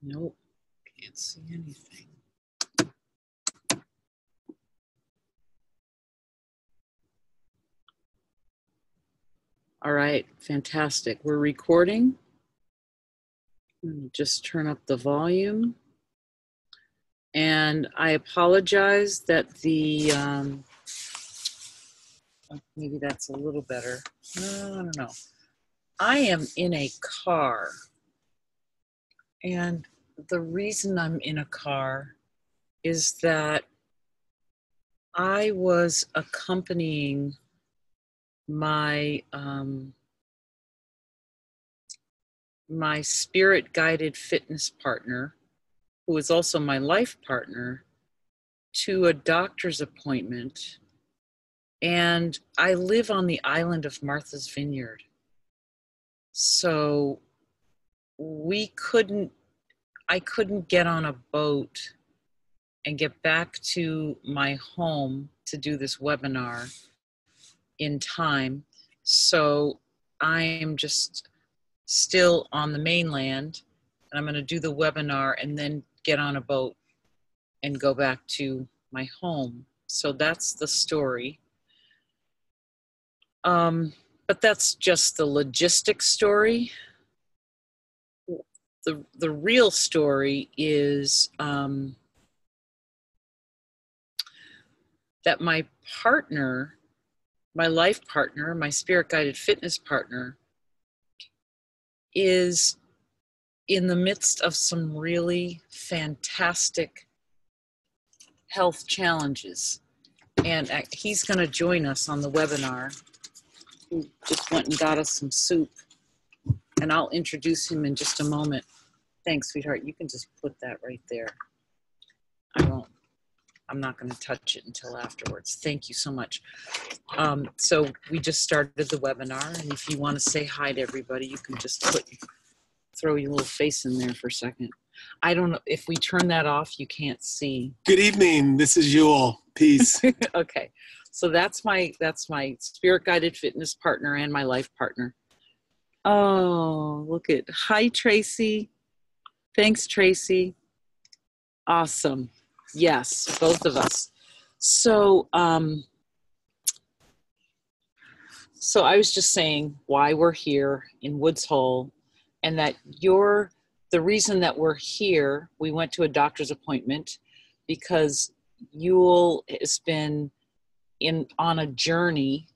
Nope, can't see anything. All right, fantastic. We're recording. Just turn up the volume. And I apologize that the, maybe that's a little better. No, I don't know. I am in a car. And the reason I'm in a car is that I was accompanying my my spirit-guided fitness partner, who is also my life partner, to a doctor's appointment. And I live on the island of Martha's Vineyard. So I couldn't get on a boat and get back to my home to do this webinar in time. So I am just still on the mainland, and I'm going to do the webinar and then get on a boat and go back to my home. So that's the story. But that's just the logistic story. The real story is that my partner, my life partner, my spirit-guided fitness partner, is in the midst of some really fantastic health challenges. And he's going to join us on the webinar. He just went and got us some soup. And I'll introduce him in just a moment. Thanks, sweetheart. You can just put that right there. I'm not going to touch it until afterwards. Thank you so much. So we just started the webinar, and if you want to say hi to everybody, you can just throw your little face in there for a second. I don't know, if we turn that off, you can't see. Good evening, this is Ewell. Peace. Okay, so that's my spirit-guided fitness partner and my life partner. Oh, look at, hi Tracy. Thanks, Tracy. Awesome. Yes, both of us. So, so I was just saying why we're here in Woods Hole, and that the reason that we're here, we went to a doctor's appointment because Ewell has been on a journey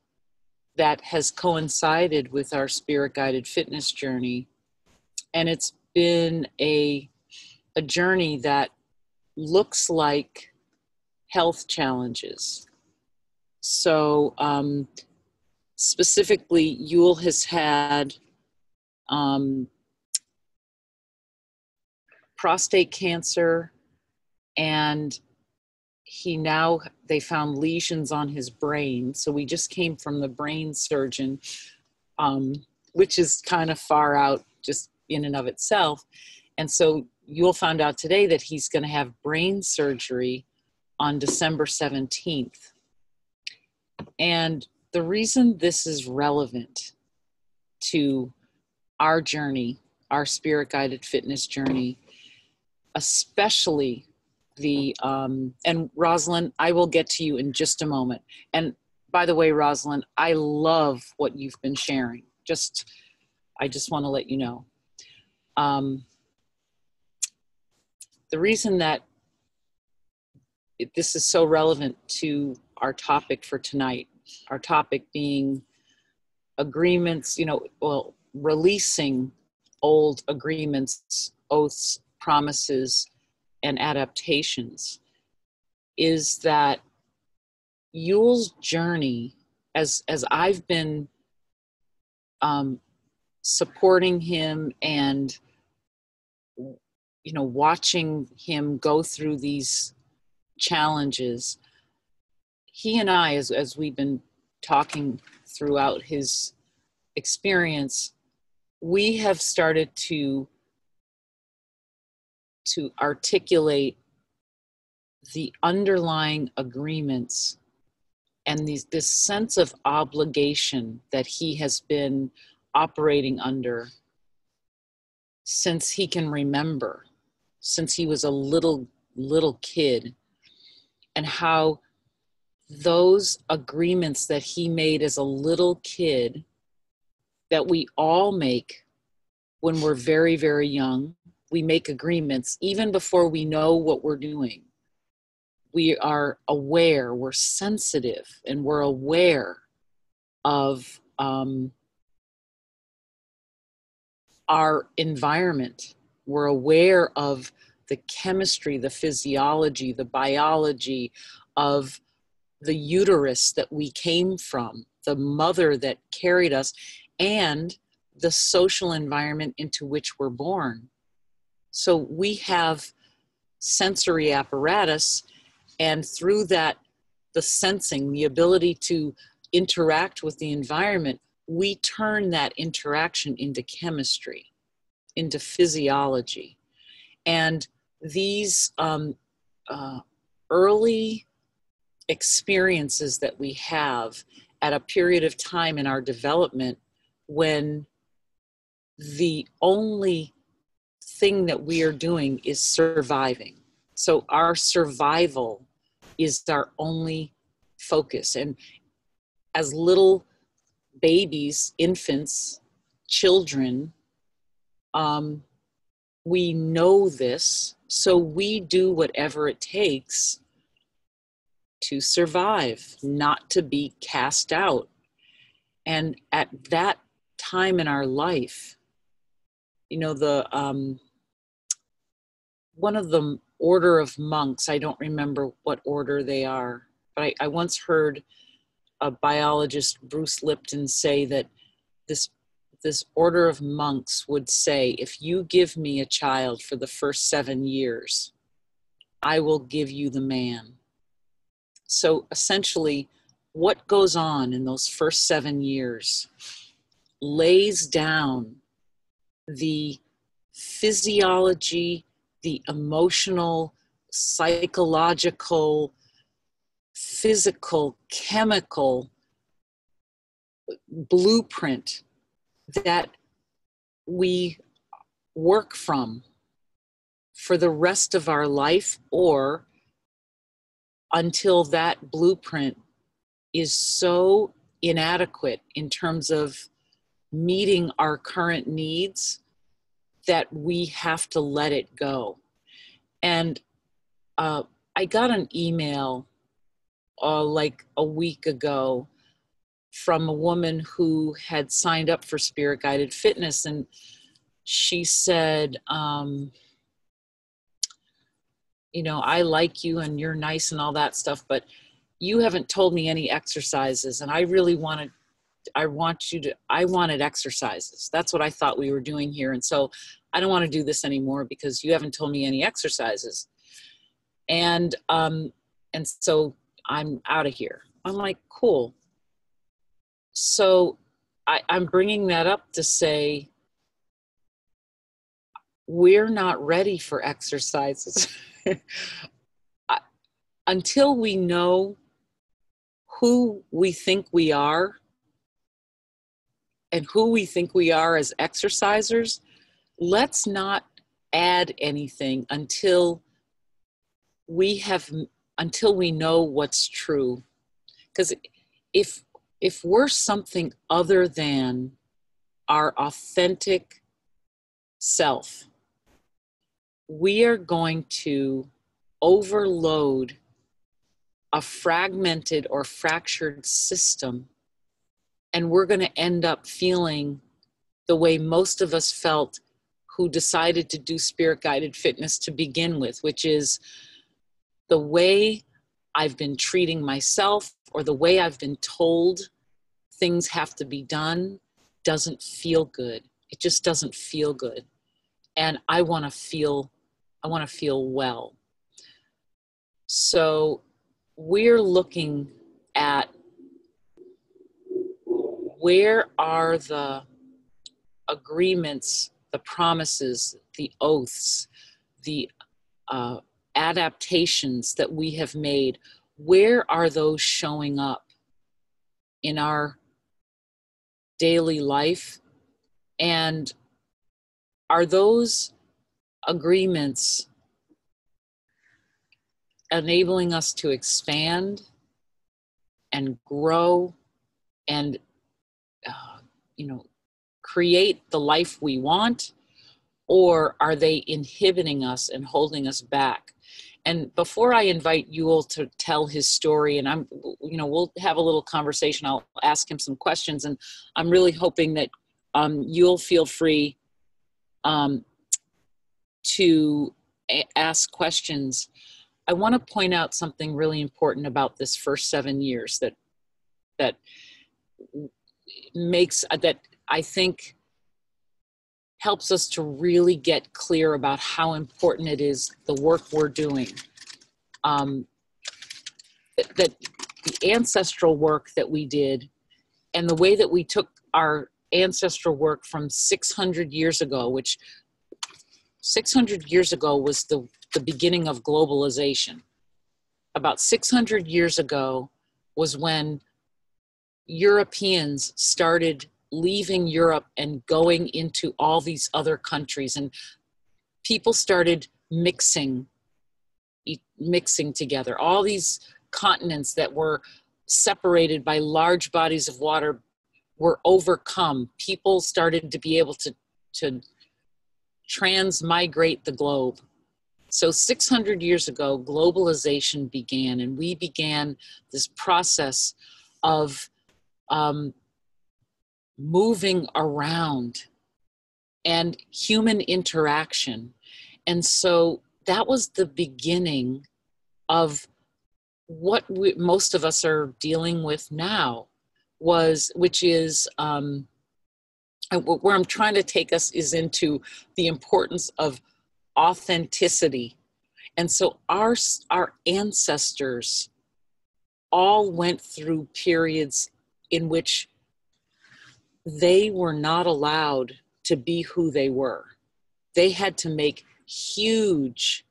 that has coincided with our spirit-guided fitness journey. And it's been a journey that looks like health challenges. So specifically, Ewell has had prostate cancer, and they found lesions on his brain. So we just came from the brain surgeon, which is kind of far out just in and of itself. And so Ewell found out today that he's going to have brain surgery on December 17th. And the reason this is relevant to our journey, our spirit-guided fitness journey, especially and Rosalind, I will get to you in just a moment. And by the way, Rosalind, I love what you've been sharing. I just want to let you know. The reason that this is so relevant to our topic for tonight, our topic being agreements, releasing old agreements, oaths, promises, and adaptations, is that Ewell's journey, as I've been supporting him and watching him go through these challenges, he and I, as we've been talking throughout his experience, we have started to articulate the underlying agreements and this sense of obligation that he has been operating under since he can remember. since he was a little kid, and how those agreements that he made as a little kid that we all make when we're very, very young. We make agreements even before we know what we're doing. We are aware, we're sensitive, and we're aware of our environment. We're aware of the chemistry, the physiology, the biology of the uterus that we came from, the mother that carried us, and the social environment into which we're born. So we have sensory apparatus, and through that, the sensing, the ability to interact with the environment, we turn that interaction into chemistry, into physiology. And these early experiences that we have at a period of time in our development when the only thing that we are doing is surviving. So our survival is our only focus. And as little babies, infants, children, we know this, so we do whatever it takes to survive, not to be cast out. And at that time in our life, you know, the one of the order of monks, I don't remember what order they are, but I once heard a biologist, Bruce Lipton, say that this order of monks would say, if you give me a child for the first 7 years, I will give you the man. So essentially, what goes on in those first 7 years lays down the physiology, the emotional, psychological, physical, chemical blueprint that we work from for the rest of our life, or until that blueprint is so inadequate in terms of meeting our current needs that we have to let it go. And I got an email like a week ago from a woman who had signed up for Spirit Guided Fitness, and she said, you know, I like you and you're nice and all that stuff, but you haven't told me any exercises, and I really wanted exercises. That's what I thought we were doing here. And so I don't want to do this anymore because you haven't told me any exercises. And so I'm out of here. I'm like, cool. So I'm bringing that up to say, we're not ready for exercises. Until we know who we think we are and who we think we are as exercisers, let's not add anything until we know what's true. Because if we're something other than our authentic self, we are going to overload a fragmented or fractured system, and we're going to end up feeling the way most of us felt who decided to do Spirit Guided Fitness to begin with, which is the way I've been treating myself or the way I've been told things have to be done doesn't feel good. It just doesn't feel good. And I want to feel well. So we're looking at where are the agreements, the promises, the oaths, the adaptations that we have made. Where are those showing up in our daily life? And are those agreements enabling us to expand and grow and, create the life we want? Or are they inhibiting us and holding us back? And before I invite Ewell to tell his story, and we'll have a little conversation, I'll ask him some questions, and I'm really hoping that you'll feel free to ask questions. I want to point out something really important about this first 7 years that makes, that I think helps us to really get clear about how important it is, the work we're doing. That the ancestral work that we did and the way that we took our ancestral work from 600 years ago, which 600 years ago was the beginning of globalization. About 600 years ago was when Europeans started leaving Europe and going into all these other countries, and people started mixing together. All these continents that were separated by large bodies of water were overcome. People started to be able to transmigrate the globe. So 600 years ago, globalization began, and we began this process of moving around and human interaction. And so that was the beginning of what most of us are dealing with now, which is where I'm trying to take us is into the importance of authenticity. And so our ancestors all went through periods in which they were not allowed to be who they were. They had to make huge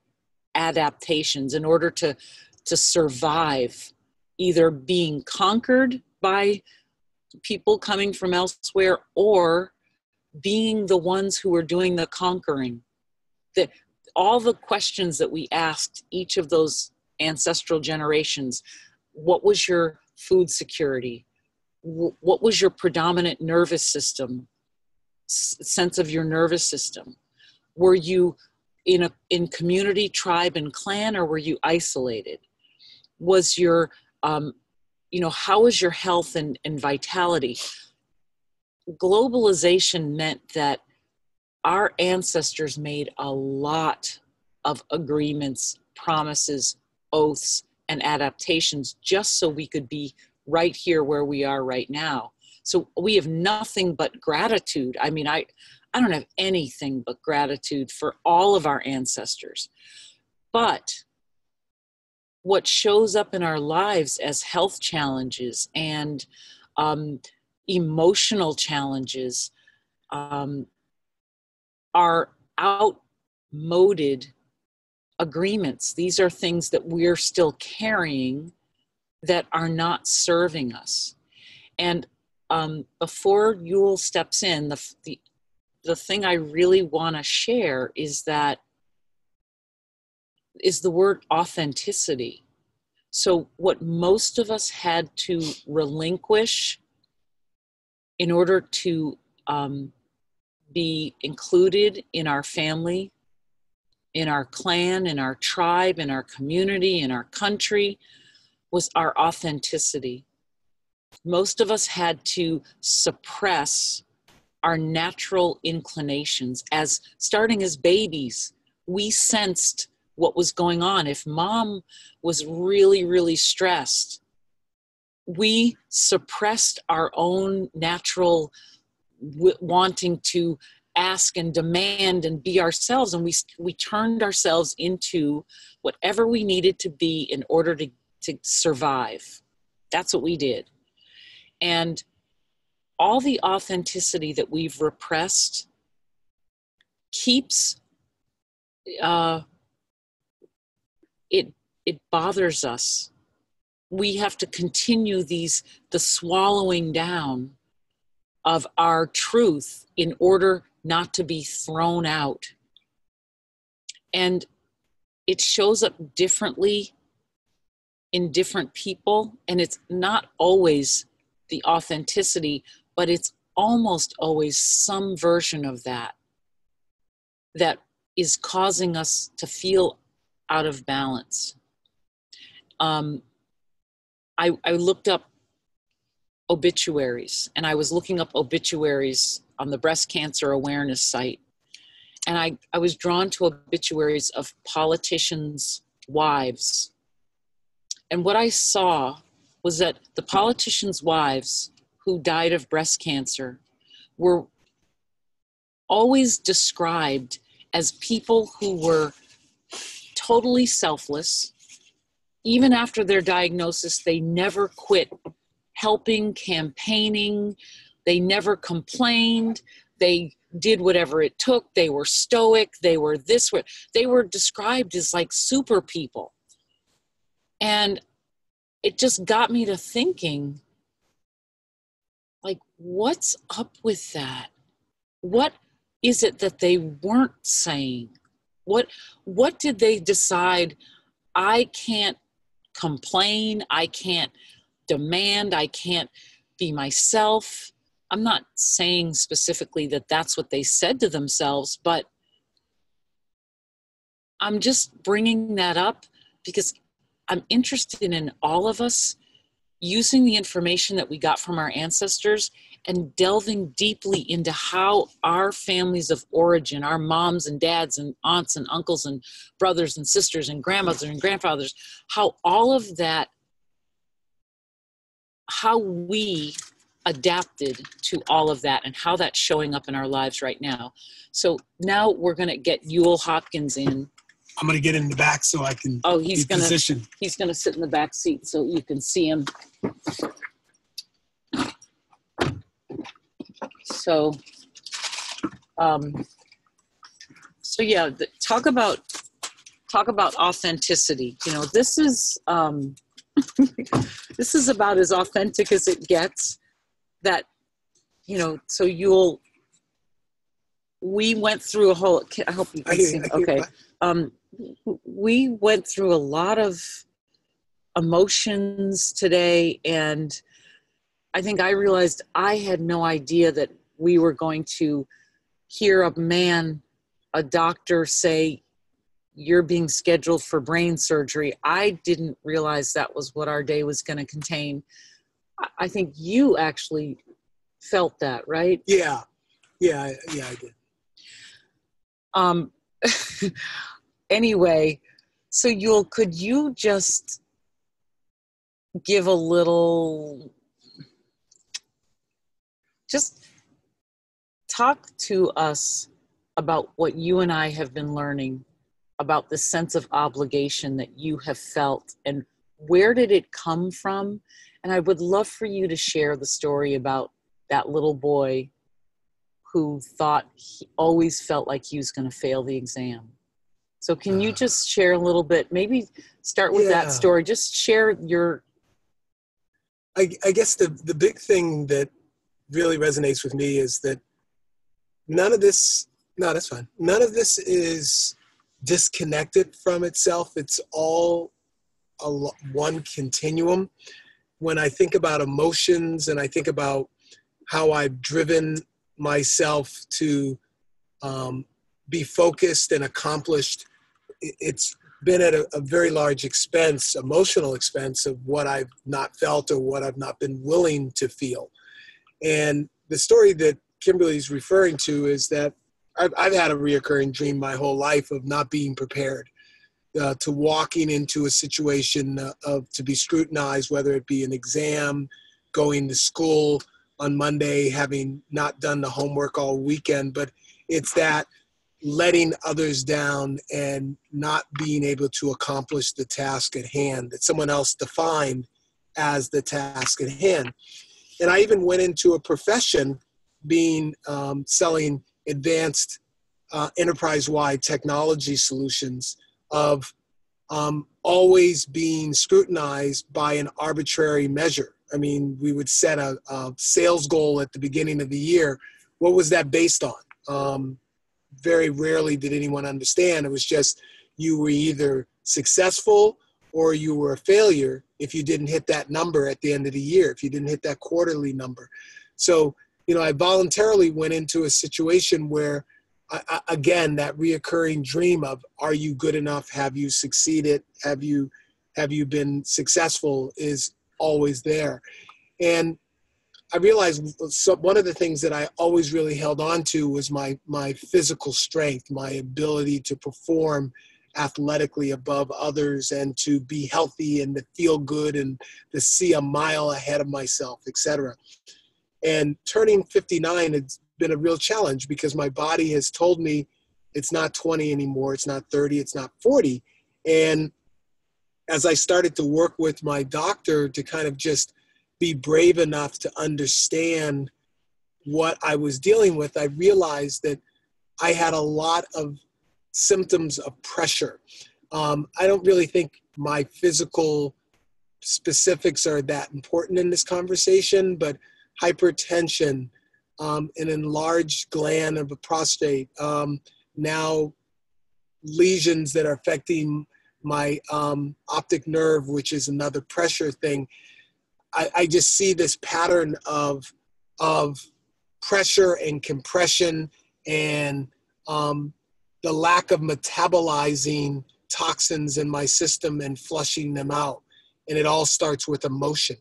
adaptations in order to survive, either being conquered by people coming from elsewhere or being the ones who were doing the conquering. That all the questions that we asked each of those ancestral generations: what was your food security? What was your predominant nervous system, sense of your nervous system? Were you in community, tribe, and clan, or were you isolated? Was your, how was your health and vitality? Globalization meant that our ancestors made a lot of agreements, promises, oaths, and adaptations just so we could be right here where we are right now. So we have nothing but gratitude. I mean, I don't have anything but gratitude for all of our ancestors. But what shows up in our lives as health challenges and emotional challenges are outmoded agreements. These are things that we're still carrying that are not serving us. And before Ewell steps in, the thing I really want to share is the word authenticity. So what most of us had to relinquish in order to be included in our family, in our clan, in our tribe, in our community, in our country, was our authenticity. Most of us had to suppress our natural inclinations. Starting as babies, we sensed what was going on. If mom was really, really stressed, we suppressed our own natural wanting to ask and demand and be ourselves, and we turned ourselves into whatever we needed to be in order to survive. That's what we did. And all the authenticity that we've repressed keeps it bothers us. We have to continue the swallowing down of our truth in order not to be thrown out. And it shows up differently in different people, and it's not always the authenticity, but it's almost always some version of that that is causing us to feel out of balance. I looked up obituaries, and I was looking up obituaries on the breast cancer awareness site. And I was drawn to obituaries of politicians' wives. And what I saw was that the politicians' wives who died of breast cancer were always described as people who were totally selfless. Even after their diagnosis, they never quit helping, campaigning. They never complained. They did whatever it took. They were stoic. They were they were described as like super people. And it just got me to thinking, like, what's up with that? What is it that they weren't saying? What did they decide? I can't complain. I can't demand. I can't be myself. I'm not saying specifically that that's what they said to themselves, but I'm just bringing that up because I'm interested in all of us using the information that we got from our ancestors and delving deeply into how our families of origin, our moms and dads and aunts and uncles and brothers and sisters and grandmothers and grandfathers, how all of that, how we adapted to all of that and how that's showing up in our lives right now. So now we're going to get Ewell Hopkins in. I'm going to get in the back so I can he's be positioned. He's going to sit in the back seat so you can see him. So, yeah, talk about authenticity. You know, this is this is about as authentic as it gets. That, you know, so we went through a whole. I hope you can see. Okay, we went through a lot of emotions today, and I think I realized I had no idea that we were going to hear a doctor say, you're being scheduled for brain surgery. I didn't realize that was what our day was going to contain. I think you actually felt that, right? Yeah, I did. Anyway, so Ewell, could you just give a little, just talk to us about what you and I have been learning about the sense of obligation that you have felt, and where did it come from? And I would love for you to share the story about that little boy who thought he always felt like he was going to fail the exam. So can you just share a little bit, maybe start with that story, just share your... I guess the big thing that really resonates with me is that none of this is disconnected from itself. It's all one continuum. When I think about emotions and I think about how I've driven myself to be focused and accomplished, it's been at a very large expense, emotional expense, of what I've not felt or what I've not been willing to feel. And the story that Kimberly's referring to is that I've had a reoccurring dream my whole life of not being prepared, to walking into a situation to be scrutinized, whether it be an exam, going to school on Monday, having not done the homework all weekend. But it's that letting others down and not being able to accomplish the task at hand that someone else defined as the task at hand. And I even went into a profession selling advanced enterprise-wide technology solutions of always being scrutinized by an arbitrary measure. I mean, we would set a sales goal at the beginning of the year. What was that based on? Very rarely did anyone understand. It was just you were either successful or you were a failure if you didn't hit that number at the end of the year, if you didn't hit that quarterly number. So, I voluntarily went into a situation where, again, that reoccurring dream of, are you good enough? Have you succeeded? Have you been successful is always there. And I realized one of the things that I always really held on to was my physical strength, my ability to perform athletically above others and to be healthy and to feel good and to see a mile ahead of myself, etc. And turning 59 has been a real challenge because my body has told me it's not 20 anymore, it's not 30, it's not 40. And as I started to work with my doctor to kind of just be brave enough to understand what I was dealing with, I realized that I had a lot of symptoms of pressure. I don't really think my physical specifics are that important in this conversation, but hypertension, an enlarged gland of the prostate, now lesions that are affecting my optic nerve, which is another pressure thing. I just see this pattern of pressure and compression and the lack of metabolizing toxins in my system and flushing them out. And it all starts with emotion.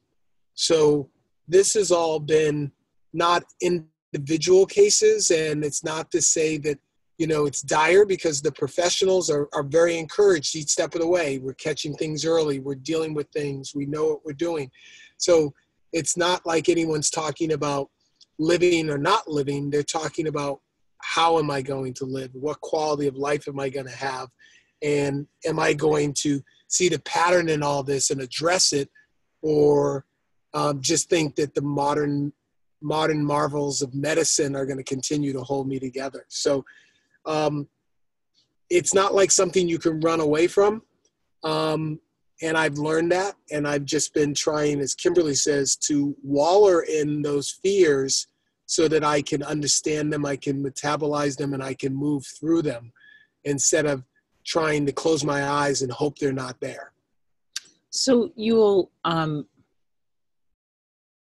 So this has all been not individual cases, and it's not to say that, it's dire, because the professionals are very encouraged each step of the way. We're catching things early. We're dealing with things. We know what we're doing. So it's not like anyone's talking about living or not living. They're talking about, how am I going to live? What quality of life am I going to have? And am I going to see the pattern in all this and address it, or just think that the modern marvels of medicine are going to continue to hold me together? So it's not like something you can run away from. And I've learned that, and I've just been trying, as Kimberly says, to waller in those fears so that I can understand them, I can metabolize them, and I can move through them instead of trying to close my eyes and hope they're not there. So Ewell,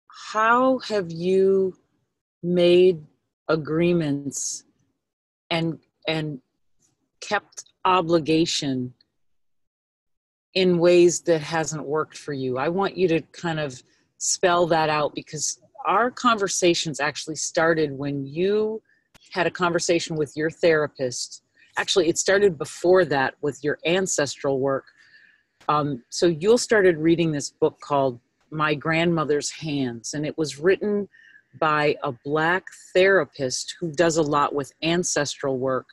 how have you made agreements and kept obligation in ways that hasn't worked for you? I want you to kind of spell that out, because our conversations actually started when you had a conversation with your therapist. Actually, it started before that with your ancestral work. So Ewell started reading this book called My Grandmother's Hands, and it was written by a Black therapist who does a lot with ancestral work.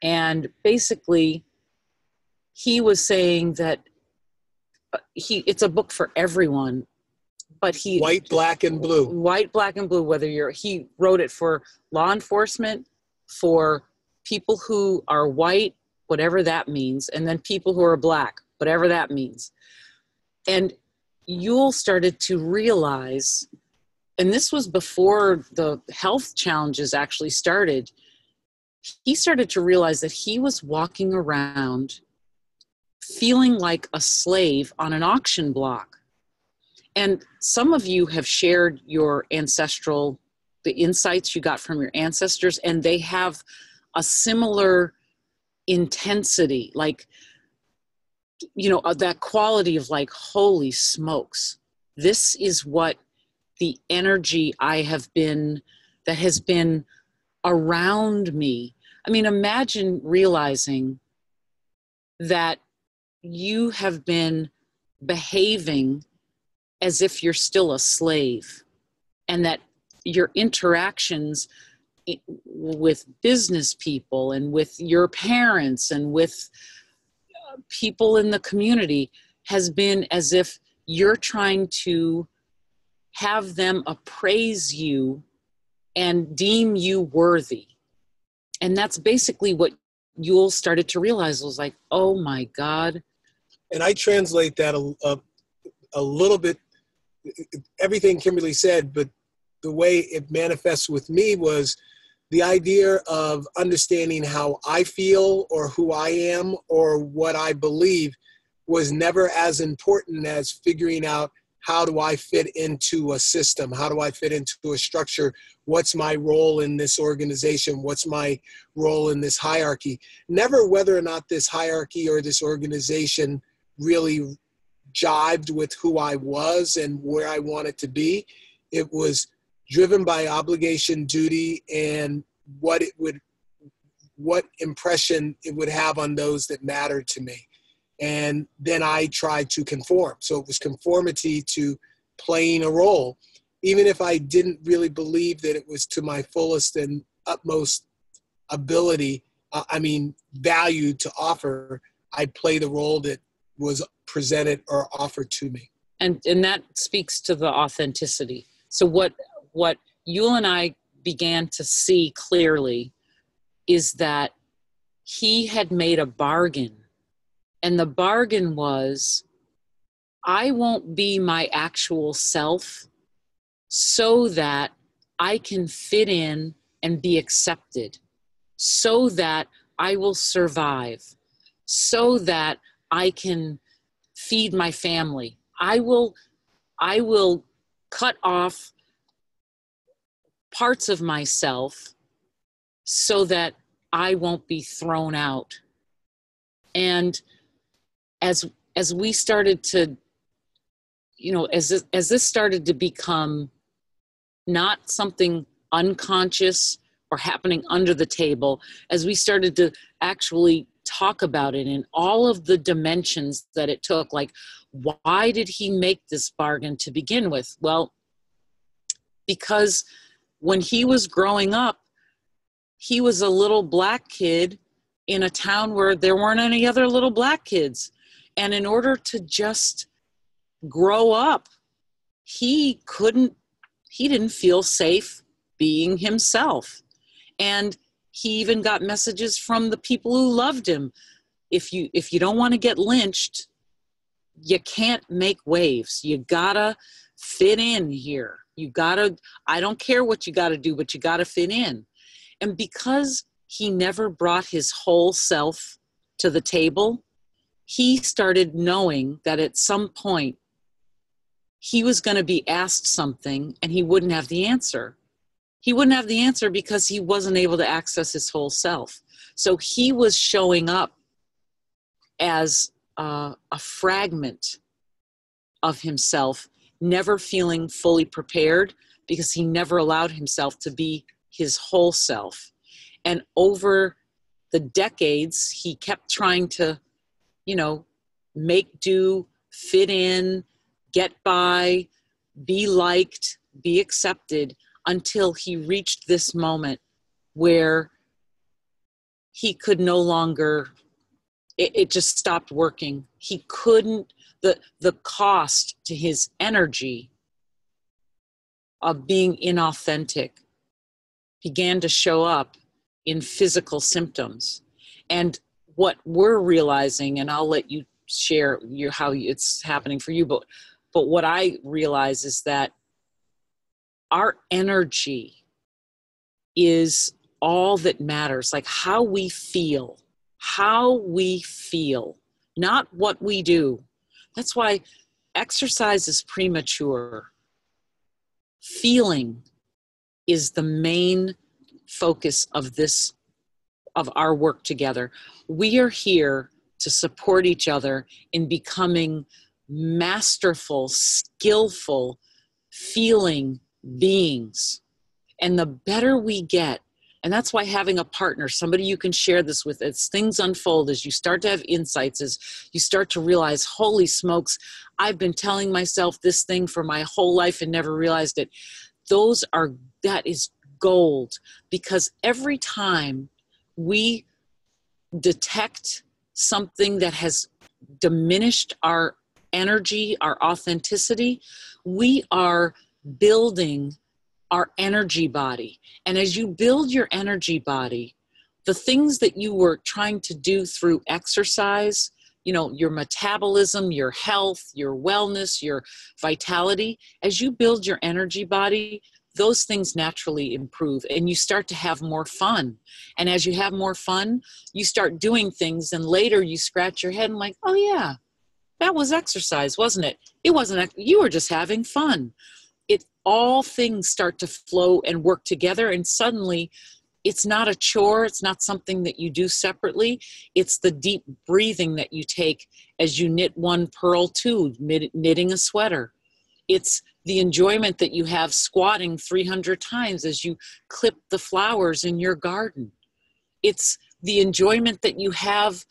And basically, he was saying that it's a book for everyone, but white, black, and blue. White, black, and blue, he wrote it for law enforcement, for people who are white, whatever that means, and then people who are Black, whatever that means. And Ewell started to realize, and this was before the health challenges actually started, he started to realize that he was walking around feeling like a slave on an auction block. And some of you have shared your the insights you got from your ancestors, and they have a similar intensity, like, that quality of like, holy smokes, this is what the energy that has been around me. I mean, imagine realizing that you have been behaving as if you're still a slave, and that your interactions with business people and with your parents and with people in the community has been as if you're trying to have them appraise you and deem you worthy. And that's basically what Ewell started to realize, was like, oh my God. And I translate that a little bit, everything Kimberly said, but the way it manifests with me was the idea of understanding how I feel or who I am or what I believe was never as important as figuring out, how do I fit into a system? How do I fit into a structure? What's my role in this organization? What's my role in this hierarchy? Never whether or not this hierarchy or this organization really jived with who I was and where I wanted to be. It was driven by obligation, duty, and what impression it would have on those that mattered to me. And then I tried to conform. So it was conformity to playing a role. Even if I didn't really believe that it was to my fullest and utmost ability, value to offer, I played the role that was presented or offered to me. And that speaks to the authenticity. So what Ewell and I began to see clearly is that he had made a bargain. And the bargain was, I won't be my actual self so that I can fit in and be accepted, so that I will survive, so that I can feed my family. I will cut off parts of myself so that I won't be thrown out. And as we started to, as this started to become not something unconscious or happening under the table, as we started to actually talk about it in all of the dimensions that it took, like, why did he make this bargain to begin with? Well, because when he was growing up, he was a little black kid in a town where there weren't any other little black kids. And in order to just grow up, he didn't feel safe being himself. And he even got messages from the people who loved him. If you don't want to get lynched, you can't make waves. You gotta fit in here. I don't care what you gotta do, but you gotta fit in. And because he never brought his whole self to the table, he started knowing that at some point he was going to be asked something and he wouldn't have the answer. He wouldn't have the answer because he wasn't able to access his whole self. So he was showing up as a fragment of himself, never feeling fully prepared because he never allowed himself to be his whole self. And over the decades, he kept trying to, make do, fit in, get by, be liked, be accepted, until he reached this moment where he could no longer, it just stopped working. He couldn't, the cost to his energy of being inauthentic began to show up in physical symptoms. And what we're realizing, and I'll let you share how it's happening for you, but what I realize is that our energy is all that matters, like how we feel, not what we do. That's why exercise is premature. Feeling is the main focus of our work together. We are here to support each other in becoming masterful, skillful, feeling beings. And the better we get, and that's why having a partner, somebody you can share this with, as things unfold, as you start to have insights, as you start to realize, holy smokes, I've been telling myself this thing for my whole life and never realized it. That is gold, because every time we detect something that has diminished our energy, our authenticity, we are building our energy body. And as you build your energy body, the things that you were trying to do through exercise, your metabolism, your health, your wellness, your vitality, as you build your energy body, those things naturally improve and you start to have more fun. And as you have more fun, you start doing things, and later you scratch your head and like, oh yeah, that was exercise, wasn't it? It wasn't, you were just having fun. All things start to flow and work together, and suddenly it's not a chore. It's not something that you do separately. It's the deep breathing that you take as you knit one purl two, knitting a sweater. It's the enjoyment that you have squatting 300 times as you clip the flowers in your garden. It's the enjoyment that you have,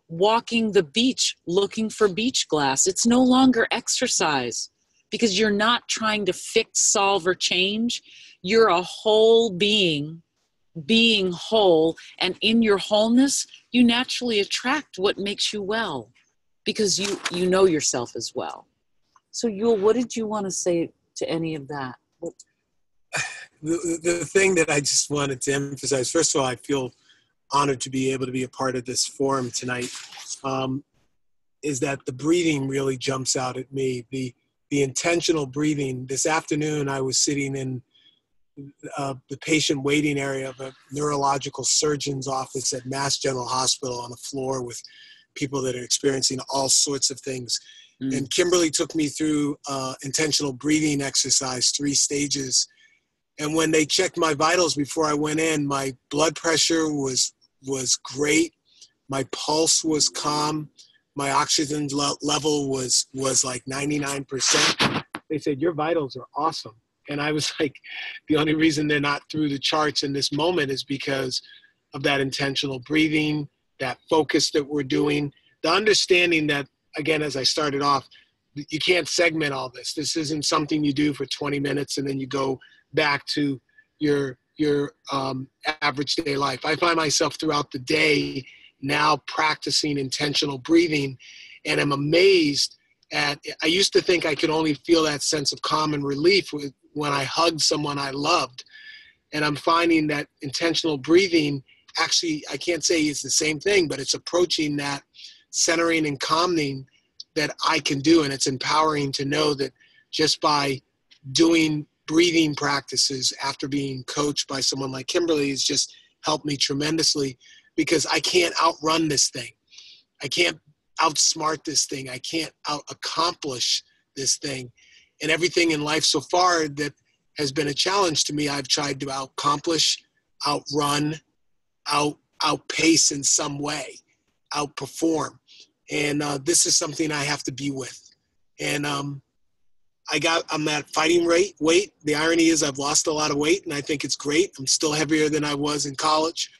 walking the beach, looking for beach glass. It's no longer exercise because you're not trying to fix, solve, or change. You're a whole being whole, and in your wholeness, you naturally attract what makes you well because you know yourself as well. So Ewell, what did you want to say to any of that? The thing that I just wanted to emphasize, first of all, I feel honored to be able to be a part of this forum tonight, is that the breathing really jumps out at me. The intentional breathing. This afternoon, I was sitting in the patient waiting area of a neurological surgeon's office at Mass General Hospital on the floor with people that are experiencing all sorts of things. And Kimberly took me through intentional breathing exercise, 3 stages. And when they checked my vitals before I went in, my blood pressure was great. My pulse was calm. My oxygen level was like 99%. They said, your vitals are awesome. And I was like, the only reason they're not through the charts in this moment is because of that intentional breathing, that focus that we're doing, the understanding that, again, as I started off, you can't segment all this. This isn't something you do for 20 minutes and then you go back to your average day life. I find myself throughout the day now practicing intentional breathing, and I'm amazed at, I used to think I could only feel that sense of calm and relief when I hugged someone I loved. And I'm finding that intentional breathing, actually, I can't say it's the same thing, but it's approaching that centering and calming that I can do. And it's empowering to know that just by doing breathing practices after being coached by someone like Kimberly has just helped me tremendously, because I can't outrun this thing. I can't outsmart this thing. I can't out-accomplish this thing. And everything in life so far that has been a challenge to me, I've tried to accomplish, outrun, outpace in some way, outperform. And this is something I have to be with. And I'm at fighting weight. The irony is I've lost a lot of weight, and I think it's great. I'm still heavier than I was in college,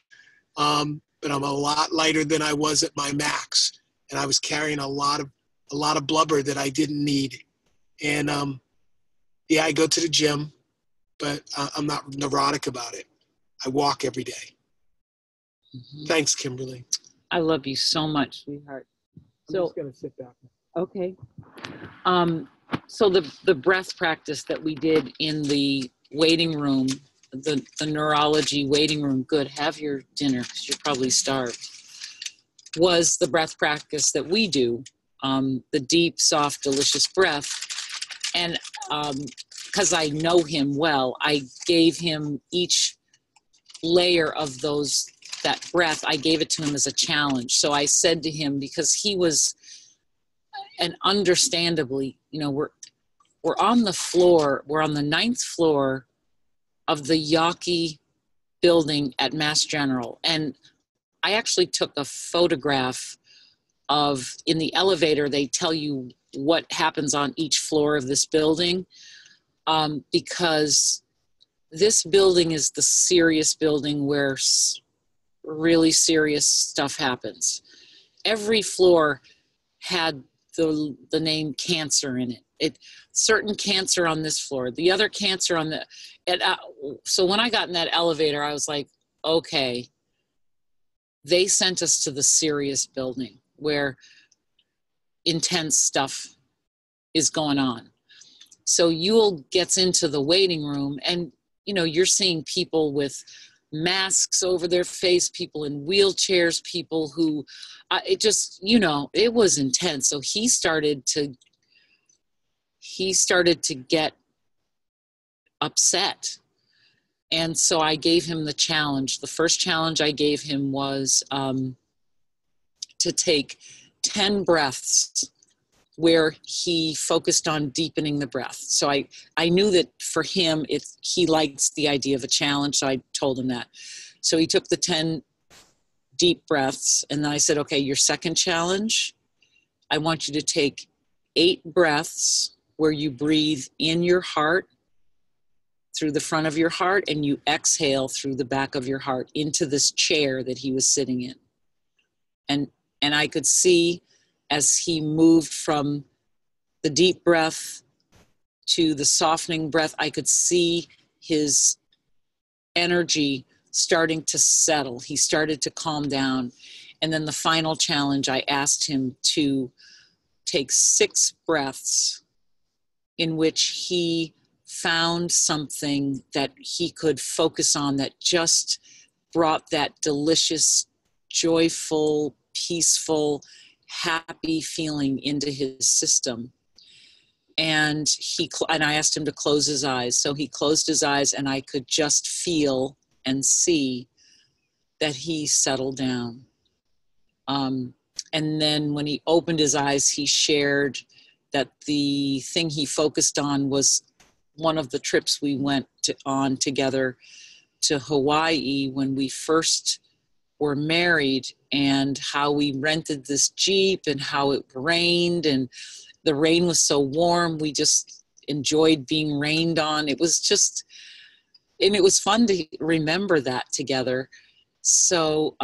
but I'm a lot lighter than I was at my max. And I was carrying a lot of blubber that I didn't need. And I go to the gym, but I'm not neurotic about it. I walk every day. Mm-hmm. Thanks, Kimberly. I love you so much, sweetheart. I'm just going to sit back. Okay. So the breath practice that we did in the waiting room, the neurology waiting room, good, have your dinner because you're probably starved, was the breath practice that we do, the deep, soft, delicious breath. And because I know him well, I gave him each layer of that breath, I gave it to him as a challenge. So I said to him, because he was, and understandably, we're on the floor, we're on the 9th floor of the Yawkey building at Mass General. And I actually took a photograph of, in the elevator, they tell you what happens on each floor of this building, because this building is the serious building where really serious stuff happens. Every floor had the name cancer in it. Certain cancer on this floor, the other cancer on the, so when I got in that elevator, I was like, okay, they sent us to the serious building where intense stuff is going on. So Ewell gets into the waiting room, and you're seeing people with masks over their face, people in wheelchairs, people who, it was intense. So he started to get upset. And so I gave him the challenge. The first challenge I gave him was to take 10 breaths where he focused on deepening the breath. So I knew that for him, he likes the idea of a challenge, so I told him that. So he took the 10 deep breaths, and then I said, okay, your second challenge, I want you to take 8 breaths where you breathe in your heart, through the front of your heart, and you exhale through the back of your heart into this chair that he was sitting in. And I could see as he moved from the deep breath to the softening breath, I could see his energy starting to settle. He started to calm down. And then the final challenge, I asked him to take 6 breaths in which he found something that he could focus on that just brought that delicious, joyful, peaceful, happy feeling into his system. And I asked him to close his eyes. So he closed his eyes, and I could just feel and see that he settled down. And then when he opened his eyes, he shared that the thing he focused on was one of the trips we went on together to Hawaii when we first were married, and how we rented this Jeep and how it rained, and the rain was so warm. We just enjoyed being rained on. It was just, and it was fun to remember that together. So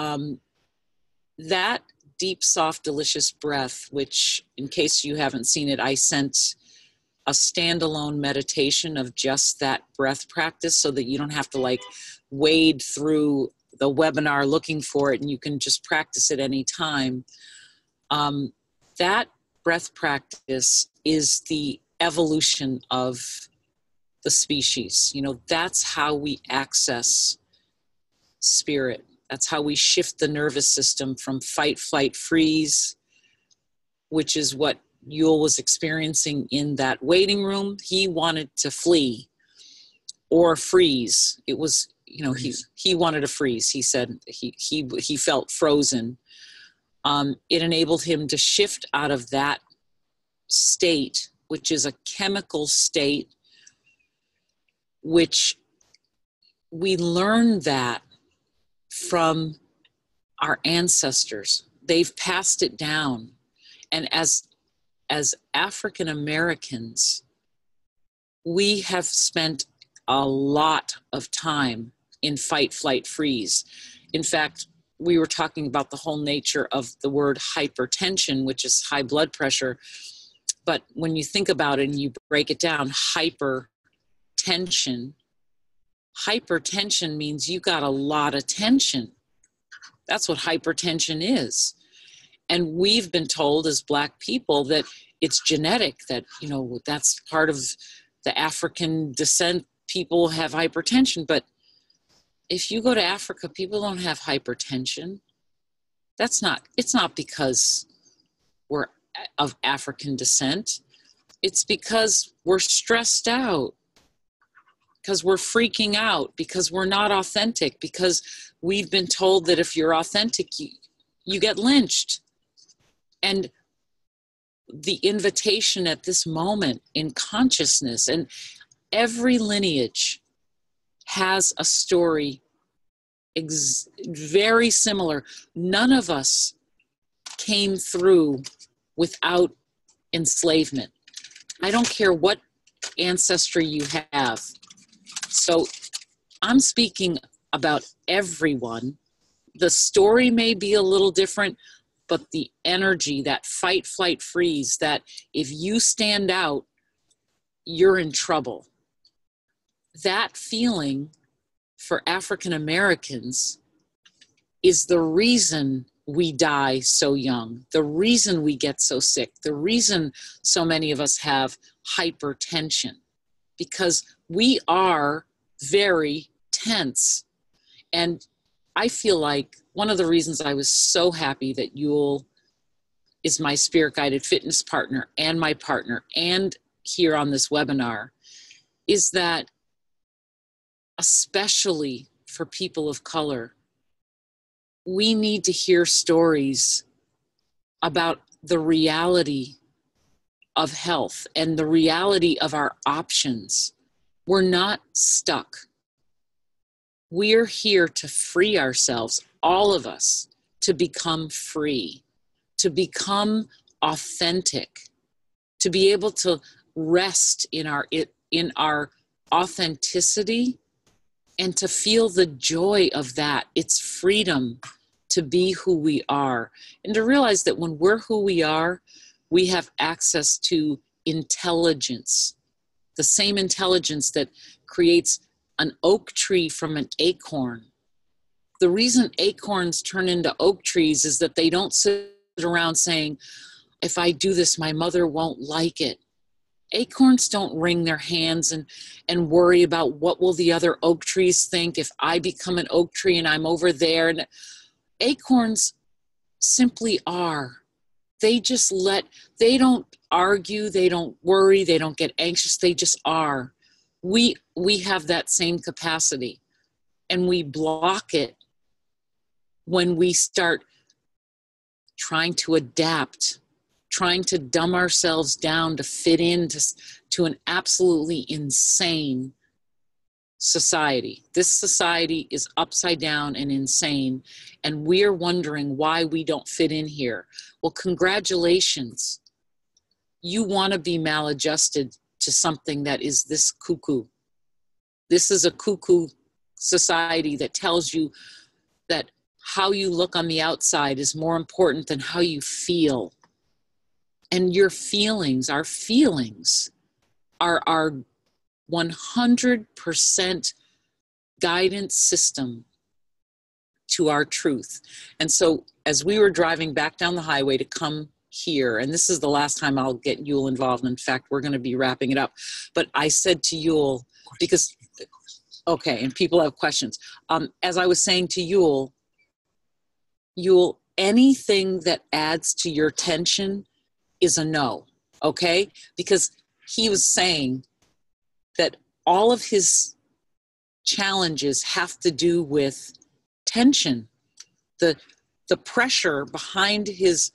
that deep, soft, delicious breath, which in case you haven't seen it, I sent a standalone meditation of just that breath practice so that you don't have to like wade through the webinar looking for it, and you can just practice it any time. That breath practice is the evolution of the species. You know, that's how we access spirit. That's how we shift the nervous system from fight, flight, freeze, which is what Ewell was experiencing in that waiting room. He wanted to flee or freeze. It was, you know, he wanted to freeze. He said he felt frozen. It enabled him to shift out of that state, which is a chemical state, which we learned that from our ancestors. They've passed it down. And as African Americans, we have spent a lot of time in fight, flight, freeze. In fact, we were talking about the whole nature of the word hypertension, which is high blood pressure. But when you think about it and you break it down, hypertension means you got a lot of tension. That's what hypertension is. And we've been told as Black people that it's genetic, that, you know, that's part of the African descent. People have hypertension. But if you go to Africa, people don't have hypertension. It's not because we're of African descent. It's because we're stressed out, because we're freaking out, because we're not authentic, because we've been told that if you're authentic, you get lynched. And the invitation at this moment in consciousness, and every lineage has a story very similar. None of us came through without enslavement. I don't care what ancestry you have. So I'm speaking about everyone. The story may be a little different, but the energy, that fight, flight, freeze, that if you stand out, you're in trouble. That feeling for African Americans is the reason we die so young, the reason we get so sick, the reason so many of us have hypertension, because we are very tense. And I feel like one of the reasons I was so happy that Ewell is my spirit guided fitness partner and my partner and here on this webinar is that, especially for people of color, we need to hear stories about the reality of health and the reality of our options. We're not stuck. We're here to free ourselves, all of us, to become free, to become authentic, to be able to rest in our authenticity and to feel the joy of that. It's freedom to be who we are, and to realize that when we're who we are, we have access to intelligence, the same intelligence that creates an oak tree from an acorn. The reason acorns turn into oak trees is that they don't sit around saying, if I do this, my mother won't like it. Acorns don't wring their hands and worry about what will the other oak trees think if I become an oak tree and I'm over there. And acorns simply are. They don't argue, they don't worry, they don't get anxious, they just are. We have that same capacity, and we block it when we start trying to adapt, trying to dumb ourselves down to fit into an absolutely insane society. This society is upside down and insane, and we're wondering why we don't fit in here. Well, congratulations. You want to be maladjusted to something that is this cuckoo. This is a cuckoo society that tells you that how you look on the outside is more important than how you feel. And your feelings, our feelings, are our 100% guidance system to our truth. And so as we were driving back down the highway to come here, and this is the last time I'll get Ewell involved. In fact, we're going to be wrapping it up. But I said to Ewell, because, okay, and people have questions. As I was saying to Ewell, anything that adds to your tension is a no, okay? Because he was saying that all of his challenges have to do with tension. The pressure behind his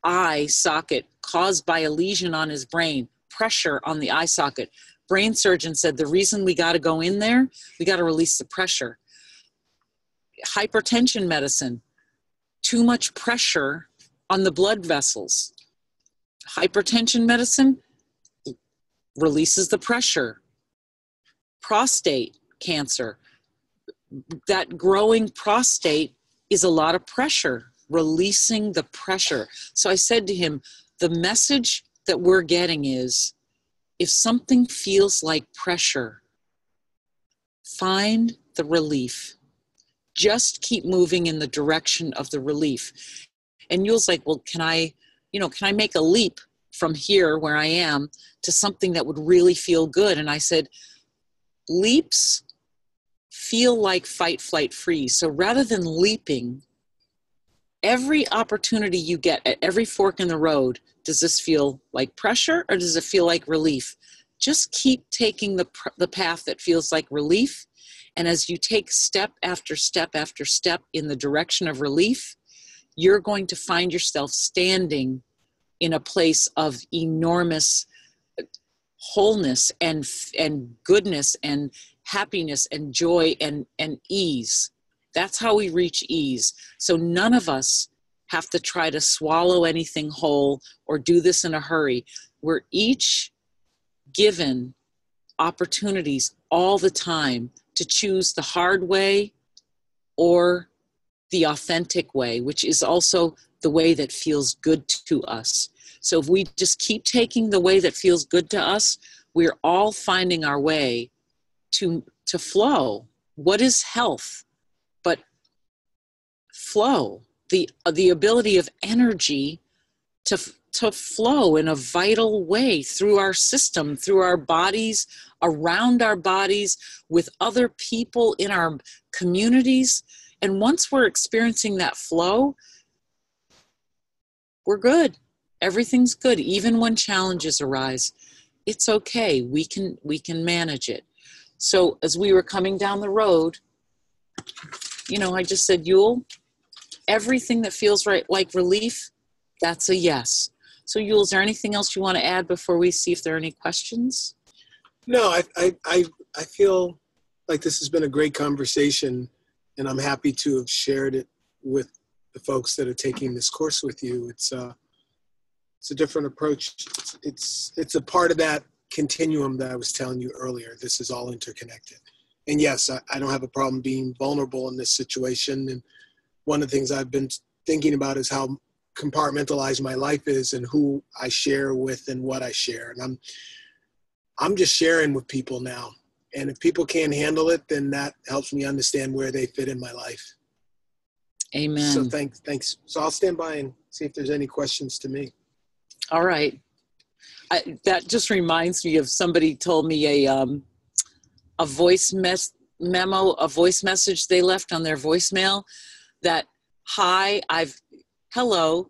eye socket caused by a lesion on his brain, pressure on the eye socket. Brain surgeon said the reason we got to go in there, we got to release the pressure. Hypertension medicine, too much pressure on the blood vessels. Hypertension medicine releases the pressure. Prostate cancer, that growing prostate is a lot of pressure, releasing the pressure. So I said to him, the message that we're getting is, if something feels like pressure, find the relief. Just keep moving in the direction of the relief. And Ewell's like, well, can I make a leap from here where I am to something that would really feel good? And I said, leaps feel like fight, flight, freeze. So rather than leaping, every opportunity you get at every fork in the road, does this feel like pressure or does it feel like relief? Just keep taking the path that feels like relief. And as you take step after step after step in the direction of relief, you're going to find yourself standing in a place of enormous wholeness and goodness and happiness and joy and ease. That's how we reach ease. So none of us have to try to swallow anything whole or do this in a hurry. We're each given opportunities all the time to choose the hard way or the authentic way, which is also the way that feels good to us. So if we just keep taking the way that feels good to us, we're all finding our way to flow. What is health but flow? The ability of energy to flow in a vital way through our system, through our bodies, around our bodies, with other people in our communities. And once we're experiencing that flow, we're good. Everything's good. Even when challenges arise, it's okay. We can manage it. So as we were coming down the road, I just said, Ewell, everything that feels right like relief, that's a yes. So Ewell, is there anything else you want to add before we see if there are any questions? No, I feel like this has been a great conversation, and I'm happy to have shared it with the folks that are taking this course with you. It's a different approach. It's a part of that continuum that I was telling you earlier. This is all interconnected. And yes, I don't have a problem being vulnerable in this situation. And one of the things I've been thinking about is how compartmentalized my life is and who I share with and what I share. And I'm just sharing with people now. And if people can't handle it, then that helps me understand where they fit in my life. Amen. So thanks. So I'll stand by and see if there's any questions to me. All right. That just reminds me of somebody told me a voice memo, a voice message they left on their voicemail that, hi, hello,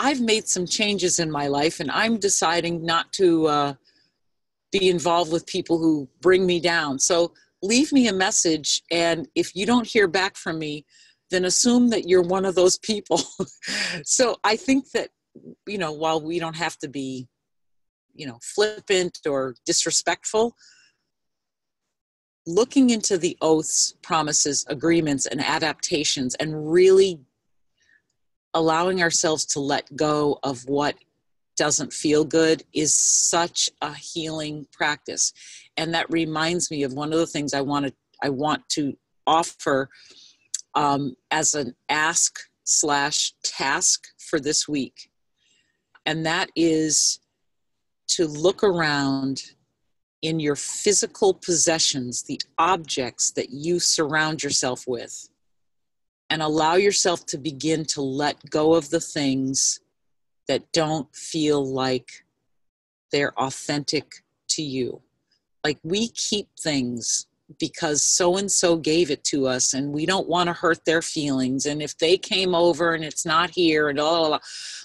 I've made some changes in my life and I'm deciding not to be involved with people who bring me down. So leave me a message, and if you don't hear back from me, then assume that you're one of those people. So I think that, while we don't have to be, flippant or disrespectful, looking into the oaths, promises, agreements, and adaptations, and really allowing ourselves to let go of what doesn't feel good is such a healing practice. And that reminds me of one of the things I want to offer as an ask/task for this week. And that is to look around in your physical possessions, the objects that you surround yourself with, and allow yourself to begin to let go of the things that don't feel like they're authentic to you. Like, we keep things because so-and-so gave it to us and we don't want to hurt their feelings. And if they came over and it's not here and blah, blah, blah.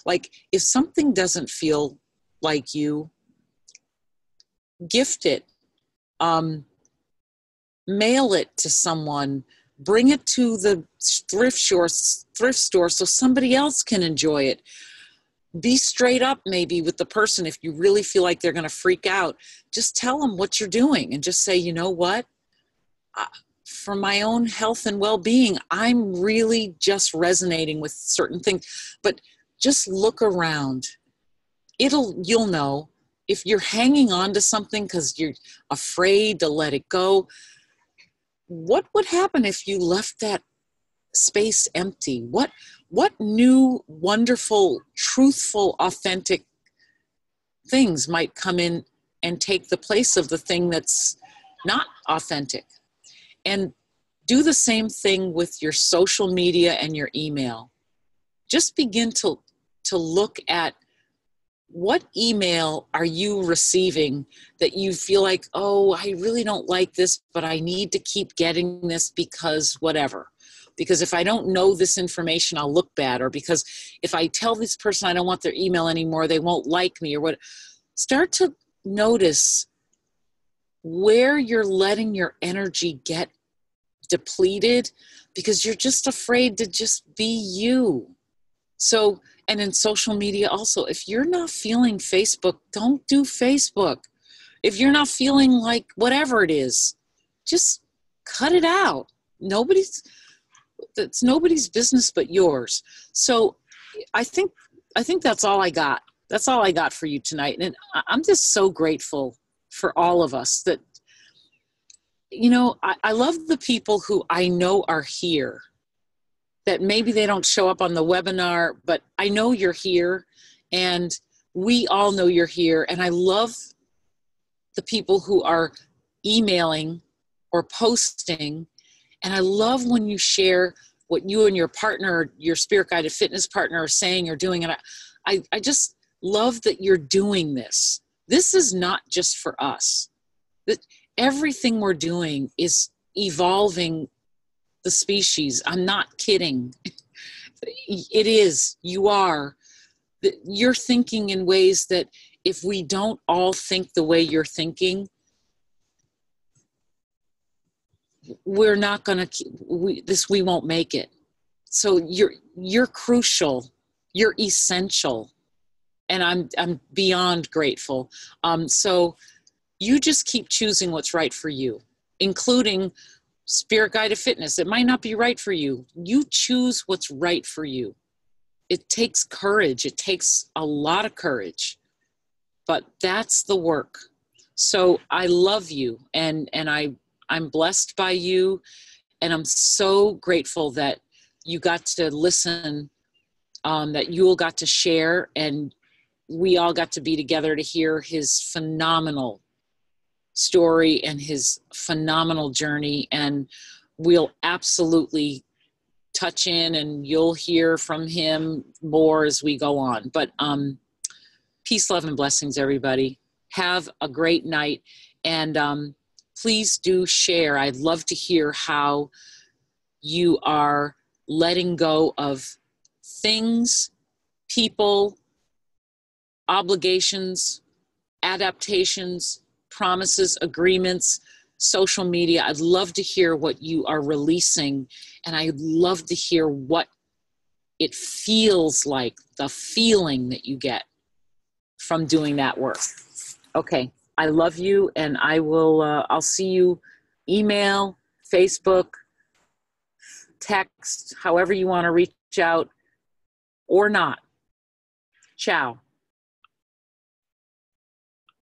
Like, if something doesn't feel like you, gift it, mail it to someone, bring it to the thrift store so somebody else can enjoy it. Be straight up maybe with the person. If you really feel like they're going to freak out, just tell them what you're doing and just say, you know what? For my own health and well-being, I'm really just resonating with certain things. But just look around. You'll know. If you're hanging on to something because you're afraid to let it go, what would happen if you left that space empty? What new, wonderful, truthful, authentic things might come in and take the place of the thing that's not authentic? And do the same thing with your social media and your email. Just begin to look at what email are you receiving that you feel like, oh, I really don't like this, but I need to keep getting this because whatever. Because if I don't know this information, I'll look bad. Or because if I tell this person I don't want their email anymore, they won't like me or what. Start to notice where you're letting your energy get depleted because you're just afraid to just be you. So, and in social media also, if you're not feeling Facebook, don't do Facebook. If you're not feeling like whatever it is, just cut it out. It's nobody's business but yours. So I think that's all I got. That's all I got for you tonight. And I'm just so grateful for all of us that, I love the people who I know are here, that maybe they don't show up on the webinar, but I know you're here and we all know you're here. And I love the people who are emailing or posting. And I love when you share what you and your partner, your spirit guided fitness partner are saying or doing. And I just love that you're doing this. This is not just for us. That everything we're doing is evolving the species. I'm not kidding. It is. You are. You're thinking in ways that if we don't all think the way you're thinking, we're not going to, we won't make it. So you're crucial. You're essential. and I'm beyond grateful. So you just keep choosing what's right for you, including spirit guided fitness. It might not be right for you. You choose what's right for you. It takes courage. It takes a lot of courage, but that's the work. So I love you, and I'm blessed by you, and I'm so grateful that you got to listen, that Ewell got to share, and we all got to be together to hear his phenomenal story and his phenomenal journey. And we'll absolutely touch in, and you'll hear from him more as we go on. But peace, love, and blessings, everybody. Have a great night. And please do share. I'd love to hear how you are letting go of things, people, obligations, adaptations, promises, agreements, social media. I'd love to hear what you are releasing, and I'd love to hear what it feels like, the feeling that you get from doing that work. Okay, I love you, and I'll see you email, Facebook, text, however you want to reach out, or not. Ciao.